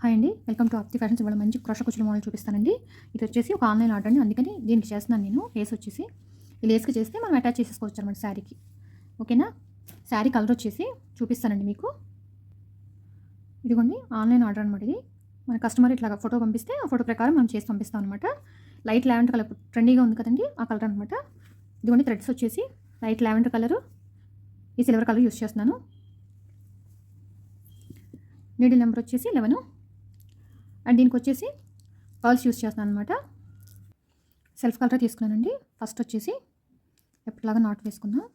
Hi అండి. Welcome to Apti fashions. ఇవాళ మంచి క్రోషా కుచ్చుల మోడల్ చూపిస్తానండి. ఇది వచ్చేసి ఒక ఆన్‌లైన్ ఆర్డర్ అండి. అందుకని దీనికి చేస్తున్నాను నేను. లేస్ వచ్చేసి ఈ లేస్‌కి చేస్తే మనం అటాచ్ చేసేసుకోవచ్చు అనమాట శారీకి. ఓకేనా? శారీ కలర్ వచ్చేసి చూపిస్తానండి మీకు. ఇదిగోండి ఆన్‌లైన్ ఆర్డర్ అనమాట ఇది. మన కస్టమర్ ఇట్లాగా ఫోటో పంపిస్తే ఆ ఫోటో ప్రకారం మనం చేసి పంపిస్తాం అనమాట. లైట్ లావెండర్ కలర్ ట్రెండీగా ఉంది కదండీ! ఆ కలర్ అనమాట. ఇదిగోండి థ్రెడ్స్ వచ్చేసి లైట్ లావెండర్ కలరు, ఈ సిల్వర్ కలర్ యూజ్ చేస్తున్నాను. నీడిల్ నెంబర్ వచ్చేసి 11 అండ్ దీనికి వచ్చేసి పర్ల్స్ యూజ్ చేస్తున్నాను అనమాట. సెల్ఫ్ కలర్ తీసుకున్నానండి. ఫస్ట్ వచ్చేసి ఎప్పటిలాగా నాట్ వేసుకుందాం.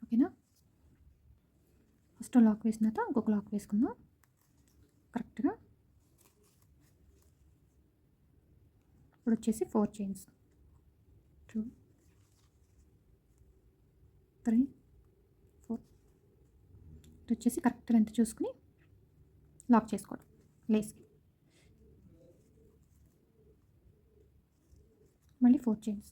ఓకేనా? ఫస్ట్ లాక్ వేసిన తర్వాత ఇంకొక లాక్ వేసుకుందాం కరెక్ట్గా. ఇప్పుడు వచ్చేసి 4 చైన్స్ 2 3 4 ఇది వచ్చేసి కరెక్ట్ లెంత్ చూసుకుని లాక్ చేసుకోవడం లేస్కి. మళ్ళీ 4 చైన్స్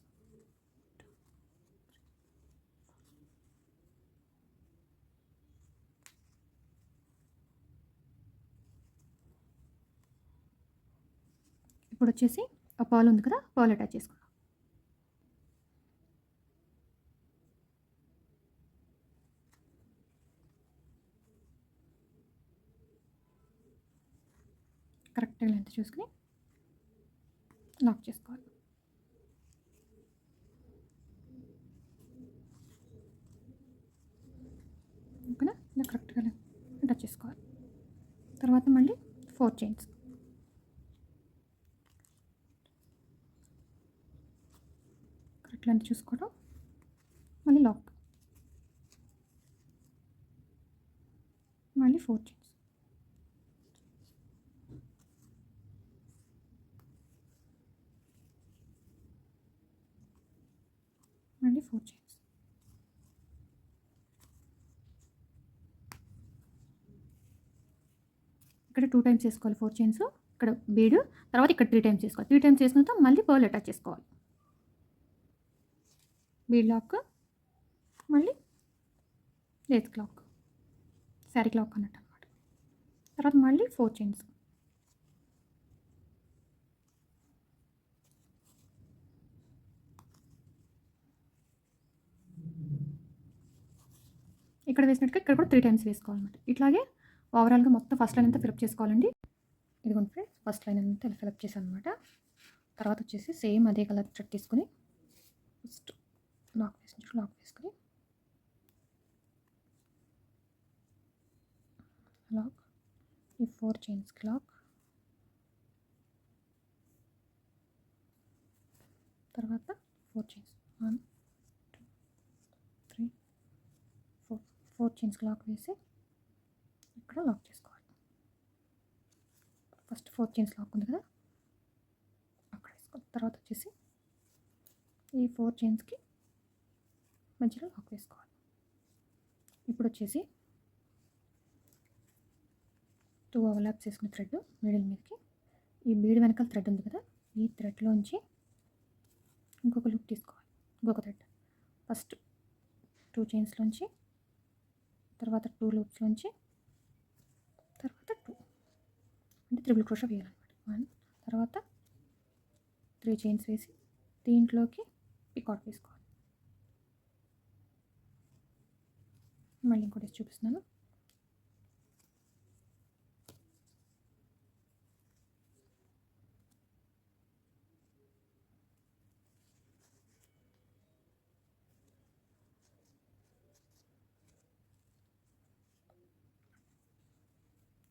ఇప్పుడు వచ్చేసి ఆ పర్ల్ ఉంది కదా, పర్ల్ అటాచ్ చేసుకుందాం. కరెక్ట్ లెంత్ చూసుకుని లాక్ చేసుకోవాలి. ఓకేనా? ఇలా కరెక్ట్గా అటాచ్ చేసుకోవాలి. తర్వాత మళ్ళీ 4 చైన్స్ కరెక్ట్ లెంత్ చూసుకోవడం, మళ్ళీ లాక్, మళ్ళీ 4 చైన్స్ మళ్ళీ 4 చైన్స్. ఇక్కడ 2 టైమ్స్ చేసుకోవాలి 4 చైన్స్. ఇక్కడ బీడు, తర్వాత ఇక్కడ 3 టైమ్స్ చేసుకోవాలి. 3 టైమ్స్ చేసుకున్న తర్వాత మళ్ళీ పర్ల్ అటాచ్ చేసుకోవాలి. బీడ్ లాక్, మళ్ళీ లేస్ లాక్, శారీ లాక్ అన్నట్టు అనమాట. తర్వాత మళ్ళీ 4 చైన్స్ ఇక్కడ వేసినట్టుగా ఇక్కడ కూడా 3 టైమ్స్ వేసుకోవాలన్నమాట. ఇట్లాగే ఓవరాల్గా మొత్తం ఫస్ట్ లైన్ అంతా ఫిలప్ చేసుకోవాలండి. ఇదిగోండి ఫ్రెండ్స్, ఫస్ట్ లైన్ అంతా ఇలా ఫిలప్ చేశాను అనమాట. తర్వాత వచ్చేసి సేమ్ అదే కలర్ థ్రెడ్ తీసుకుని ఫస్ట్ లాక్ వేసుకుని లాక్, ఈ 4 చైన్స్కి లాక్, తర్వాత 4 చైన్స్ 1 2 3 4 చైన్స్కి లాక్ వేసి ఇక్కడ లాక్ చేసుకోవాలి. ఫస్ట్ 4 చైన్స్ లాక్ ఉంది కదా, అక్కడ వేసుకోవాలి. తర్వాత వచ్చేసి ఈ 4 చైన్స్కి మధ్యలో లాక్ వేసుకోవాలి. ఇప్పుడు వచ్చేసి 2 ఓవర్లాప్స్ వేసుకునే థ్రెడ్ మిడిల్ మీదకి, ఈ బీడ్ వెనకాల థ్రెడ్ ఉంది కదా, ఈ థ్రెడ్లోంచి ఇంకొక లూప్ తీసుకోవాలి. ఇంకొక థ్రెడ్ ఫస్ట్ 2 చైన్స్లోంచి, తర్వాత 2 లూప్స్లోంచి, తర్వాత 2 అంటే త్రిబుల్ క్రోషా వేయాలన్నమాట. 1 తర్వాత 3 చైన్స్ వేసి దీంట్లోకి పికాట్ వేసుకోవాలి. మళ్ళీ ఇంకోటి చూపిస్తున్నాను.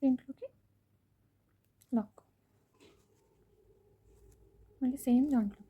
దీంట్లోకి లాక్, మళ్ళీ సేమ్ దాంట్లోకి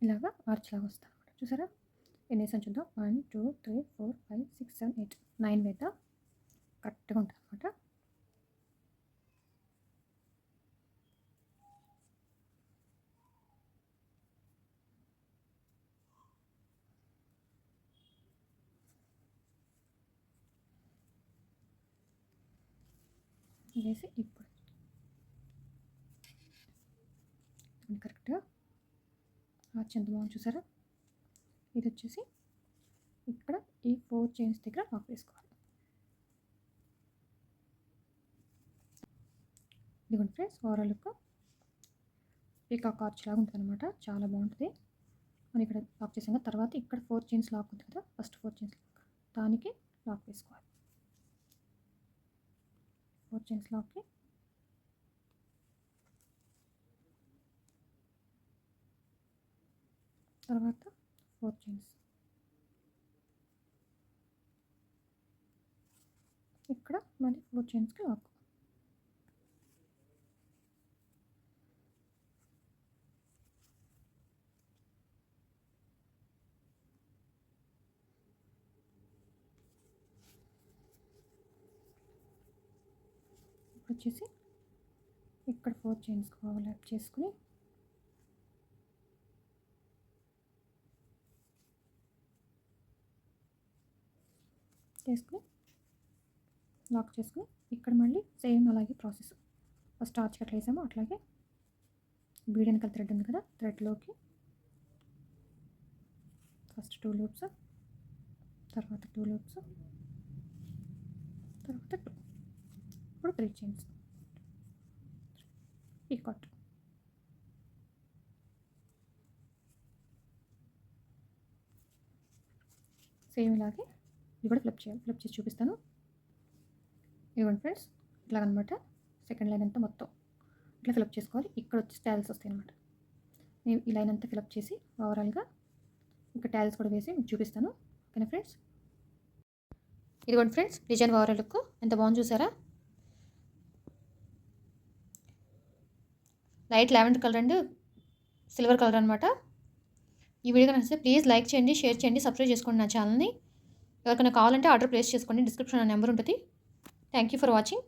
ఇలాగా ఆర్చ్ లాగా వస్తుంది అనమాట. చూసారా ఎన్ని వేసాను చూద్దాం. 1 2 3 4 5 6 7 8 9 వేద్దాం. కరెక్ట్గా ఉంటుంది అనమాట. వేసి ఇప్పుడు కరెక్ట్గా ఆర్చ్ ఎంత బాగుంది చూసారా. ఇది వచ్చేసి ఇక్కడ ఈ 4 చైన్స్ దగ్గర లాక్ వేసుకోవాలి. ఇదిగోండి friends, overall look peacock arch లాగా ఉంటుంది అనమాట. చాలా బాగుంటుంది. మనం ఇక్కడ లాక్ చేసాం కదా, తర్వాత ఇక్కడ 4 చైన్స్ లాక్ ఉంది కదా, ఫస్ట్ 4 చైన్స్ దానికి లాక్ వేసుకోవాలి. 4 చైన్స్ లాక్కి తర్వాత 4 చైన్స్ ఇక్కడ మళ్ళీ 4 చైన్స్కి లాక్. వచ్చేసి ఇక్కడ 4 చైన్స్ ఓవర్లాప్ చేసుకుని లాక్ చేసుకుని ఇక్కడ మళ్ళీ సేమ్ అలాగే ప్రాసెస్. ఫస్ట్ ఆర్చ్ అట్లా వేసాము, అట్లాగే బీడ్ వెనకాల థ్రెడ్ ఉంది కదా, థ్రెడ్లోకి ఫస్ట్ 2 లూప్స్, తర్వాత 2 లూప్స్, తర్వాత 2, ఇప్పుడు 3 చైన్స్ పీకాట్. సేమ్ ఇలాగే ఇది కూడా ఫ్లిప్ చేయాలి. ఫ్లిప్ చేసి చూపిస్తాను. ఇదిగోండి ఫ్రెండ్స్, ఇట్లాగనమాట. సెకండ్ లైన్ అంతా మొత్తం ఇట్లా ఫిలప్ చేసుకోవాలి. ఇక్కడ వచ్చి టైల్స్ వస్తాయి అనమాట. నేను ఈ లైన్ అంతా ఫిలప్ చేసి ఓవరాల్గా ఇక్కడ టైల్స్ కూడా వేసి మీకు చూపిస్తాను. ఓకేనా ఫ్రెండ్స్. ఇదిగోండి ఫ్రెండ్స్, డిజైన్ ఓవరాల్ లుక్ ఎంత బాగుంది చూసారా. Light lavender colour and silver colour అనమాట. ఈ వీడియో నచ్చితే ప్లీజ్ లైక్ చేయండి, షేర్ చేయండి, సబ్స్క్రైబ్ చేసుకోండి నా ఛానల్ని. ఎవరికైనా కావాలంటే ఆర్డర్ ప్లేస్ చేసుకోండి. డిస్క్రిప్షన్ నెంబర్ ఉంటుంది. Thank you for watching.